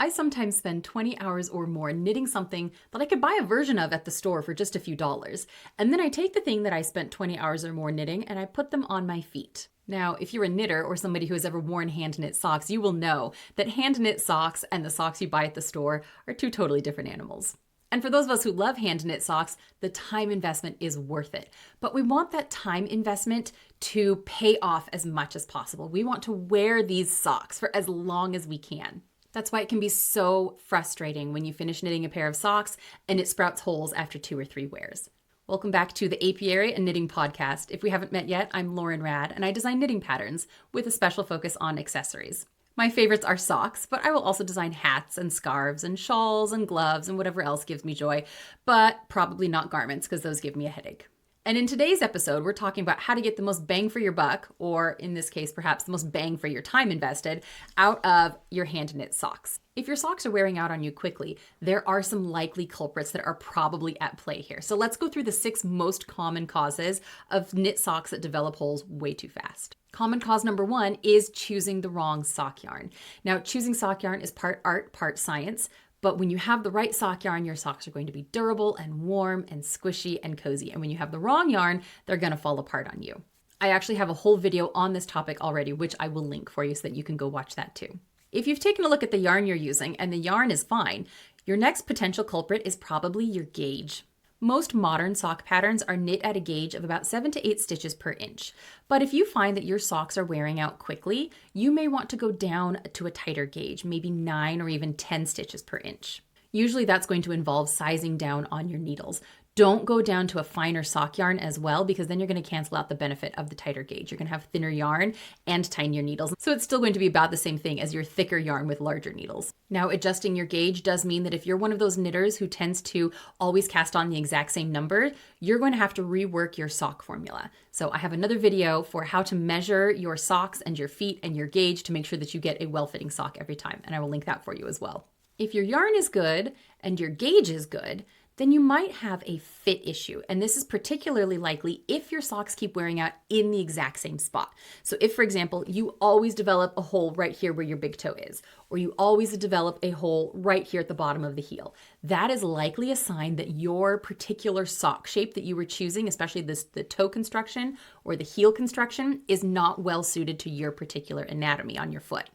I sometimes spend 20 hours or more knitting something that I could buy a version of at the store for just a few dollars. And then I take the thing that I spent 20 hours or more knitting and I put them on my feet. Now, if you're a knitter or somebody who has ever worn hand knit socks, you will know that hand knit socks and the socks you buy at the store are two totally different animals. And for those of us who love hand knit socks, the time investment is worth it. But we want that time investment to pay off as much as possible. We want to wear these socks for as long as we can. That's why it can be so frustrating when you finish knitting a pair of socks and it sprouts holes after 2 or 3 wears. Welcome back to the Apiary and Knitting Podcast. If we haven't met yet, I'm Lauren Rad and I design knitting patterns with a special focus on accessories. My favorites are socks, but I will also design hats and scarves and shawls and gloves and whatever else gives me joy, but probably not garments because those give me a headache. And in today's episode, we're talking about how to get the most bang for your buck, or in this case, perhaps the most bang for your time invested, out of your hand knit socks. If your socks are wearing out on you quickly, there are some likely culprits that are probably at play here. So let's go through the 6 most common causes of knit socks that develop holes way too fast. Common cause number 1 is choosing the wrong sock yarn. Now, choosing sock yarn is part art, part science. But when you have the right sock yarn, your socks are going to be durable and warm and squishy and cozy. And when you have the wrong yarn, they're going to fall apart on you. I actually have a whole video on this topic already, which I will link for you so that you can go watch that too. If you've taken a look at the yarn you're using and the yarn is fine, your next potential culprit is probably your gauge. Most modern sock patterns are knit at a gauge of about 7 to 8 stitches per inch. But if you find that your socks are wearing out quickly, you may want to go down to a tighter gauge, maybe 9 or even 10 stitches per inch. Usually that's going to involve sizing down on your needles. Don't go down to a finer sock yarn as well, because then you're going to cancel out the benefit of the tighter gauge. You're going to have thinner yarn and tinier needles. So it's still going to be about the same thing as your thicker yarn with larger needles. Now, adjusting your gauge does mean that if you're one of those knitters who tends to always cast on the exact same number, you're going to have to rework your sock formula. So I have another video for how to measure your socks and your feet and your gauge to make sure that you get a well-fitting sock every time. And I will link that for you as well. If your yarn is good and your gauge is good, then you might have a fit issue. And this is particularly likely if your socks keep wearing out in the exact same spot. So if, for example, you always develop a hole right here where your big toe is, or you always develop a hole right here at the bottom of the heel, that is likely a sign that your particular sock shape that you were choosing, especially the toe construction or the heel construction, is not well suited to your particular anatomy on your foot.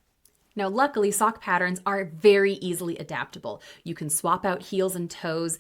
Now, luckily, sock patterns are very easily adaptable. You can swap out heels and toes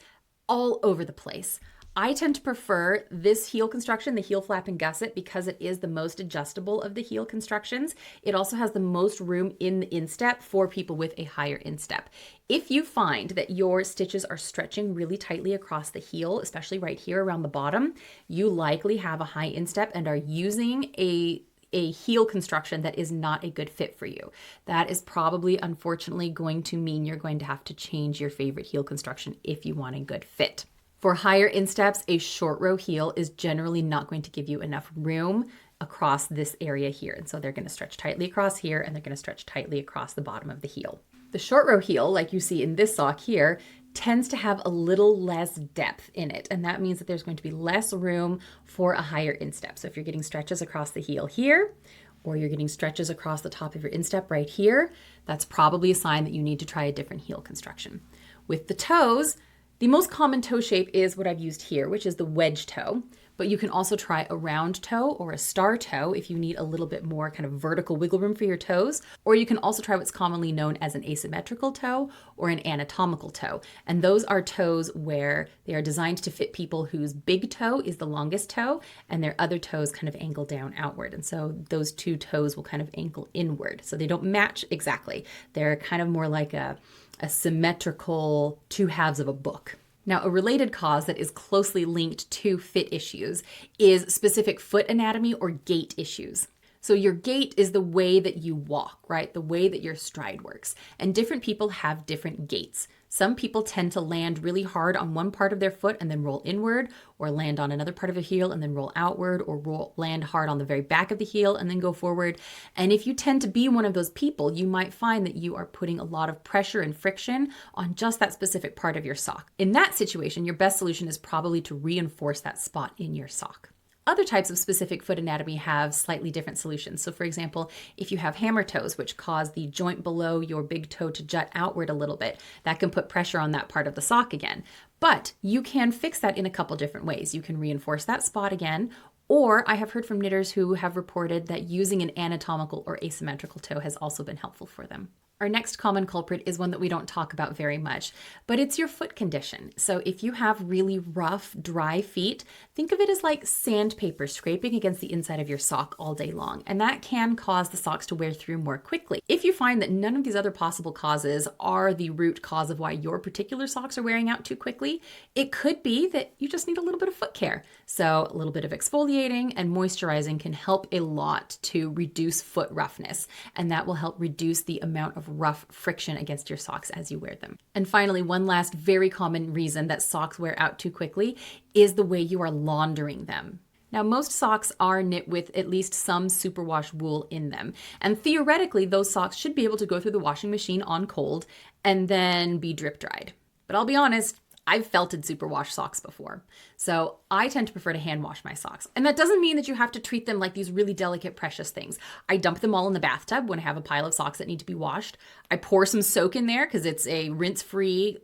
all over the place. I tend to prefer this heel construction, the heel flap and gusset, because it is the most adjustable of the heel constructions. It also has the most room in the instep for people with a higher instep. If you find that your stitches are stretching really tightly across the heel, especially right here around the bottom, you likely have a high instep and are using a heel construction that is not a good fit for you. That is probably, unfortunately, going to mean you're going to have to change your favorite heel construction if you want a good fit. For higher insteps, a short row heel is generally not going to give you enough room across this area here. And so they're going to stretch tightly across here and they're going to stretch tightly across the bottom of the heel. The short row heel, like you see in this sock here, tends to have a little less depth in it. And that means that there's going to be less room for a higher instep. So if you're getting stretches across the heel here, or you're getting stretches across the top of your instep right here, that's probably a sign that you need to try a different heel construction. With the toes, the most common toe shape is what I've used here, which is the wedge toe. But you can also try a round toe or a star toe if you need a little bit more kind of vertical wiggle room for your toes. Or you can also try what's commonly known as an asymmetrical toe or an anatomical toe. And those are toes where they are designed to fit people whose big toe is the longest toe and their other toes kind of angle down outward. And so those two toes will kind of ankle inward. So they don't match exactly. They're kind of more like a symmetrical 2 halves of a book. Now, a related cause that is closely linked to fit issues is specific foot anatomy or gait issues. So your gait is the way that you walk, right? The way that your stride works. And different people have different gaits. Some people tend to land really hard on one part of their foot and then roll inward, or land on another part of a heel and then roll outward, or land hard on the very back of the heel and then go forward. And if you tend to be one of those people, you might find that you are putting a lot of pressure and friction on just that specific part of your sock. In that situation, your best solution is probably to reinforce that spot in your sock. Other types of specific foot anatomy have slightly different solutions. So for example, if you have hammer toes, which cause the joint below your big toe to jut outward a little bit, that can put pressure on that part of the sock again. But you can fix that in a couple different ways. You can reinforce that spot again, or I have heard from knitters who have reported that using an anatomical or asymmetrical toe has also been helpful for them. Our next common culprit is one that we don't talk about very much, but it's your foot condition. So if you have really rough, dry feet, think of it as like sandpaper scraping against the inside of your sock all day long, and that can cause the socks to wear through more quickly. If you find that none of these other possible causes are the root cause of why your particular socks are wearing out too quickly, it could be that you just need a little bit of foot care. So a little bit of exfoliating and moisturizing can help a lot to reduce foot roughness, and that will help reduce the amount of rough friction against your socks as you wear them. And finally, one last very common reason that socks wear out too quickly is the way you are laundering them. Now, most socks are knit with at least some superwash wool in them. And theoretically, those socks should be able to go through the washing machine on cold and then be drip dried. But I'll be honest, I've felted superwash socks before. So I tend to prefer to hand wash my socks. And that doesn't mean that you have to treat them like these really delicate, precious things. I dump them all in the bathtub when I have a pile of socks that need to be washed. I pour some soak in there because it's a rinse-free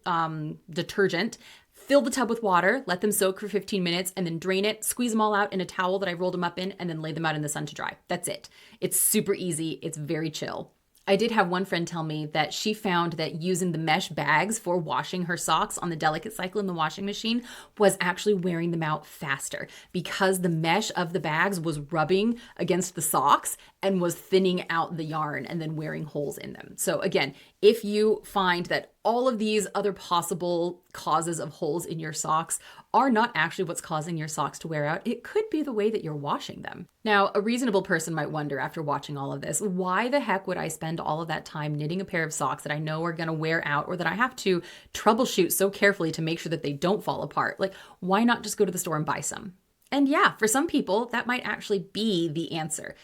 detergent. Fill the tub with water, let them soak for 15 minutes, and then drain it, squeeze them all out in a towel that I rolled them up in, and then lay them out in the sun to dry. That's it. It's super easy. It's very chill. I did have one friend tell me that she found that using the mesh bags for washing her socks on the delicate cycle in the washing machine was actually wearing them out faster because the mesh of the bags was rubbing against the socks and was thinning out the yarn and then wearing holes in them. So again, if you find that all of these other possible causes of holes in your socks are not actually what's causing your socks to wear out, it could be the way that you're washing them. Now, a reasonable person might wonder after watching all of this, why the heck would I spend all of that time knitting a pair of socks that I know are going to wear out or that I have to troubleshoot so carefully to make sure that they don't fall apart? Like, why not just go to the store and buy some? And yeah, for some people, that might actually be the answer.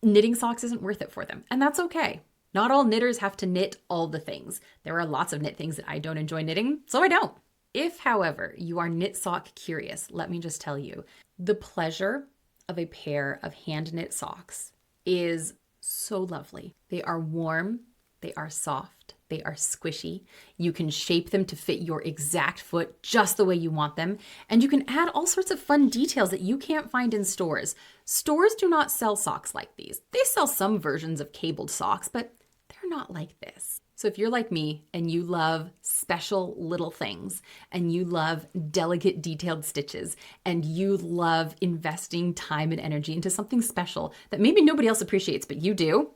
Knitting socks isn't worth it for them, and that's okay. Not all knitters have to knit all the things. There are lots of knit things that I don't enjoy knitting, so I don't. If, however, you are knit sock curious, let me just tell you, the pleasure of a pair of hand knit socks is so lovely. They are warm, they are soft, they are squishy. You can shape them to fit your exact foot just the way you want them, and you can add all sorts of fun details that you can't find in stores. Stores do not sell socks like these. They sell some versions of cabled socks, but they're not like this. So if you're like me and you love special little things and you love delicate detailed stitches and you love investing time and energy into something special that maybe nobody else appreciates, but you do,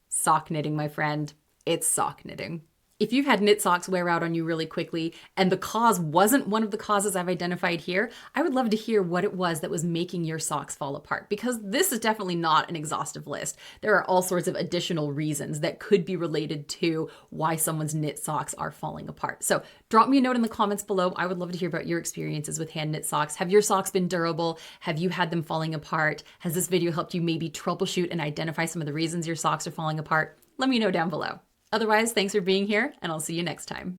sock knitting, my friend, it's sock knitting. If you've had knit socks wear out on you really quickly and the cause wasn't one of the causes I've identified here, I would love to hear what it was that was making your socks fall apart, because this is definitely not an exhaustive list. There are all sorts of additional reasons that could be related to why someone's knit socks are falling apart. So drop me a note in the comments below. I would love to hear about your experiences with hand knit socks. Have your socks been durable? Have you had them falling apart? Has this video helped you maybe troubleshoot and identify some of the reasons your socks are falling apart? Let me know down below. Otherwise, thanks for being here, and I'll see you next time.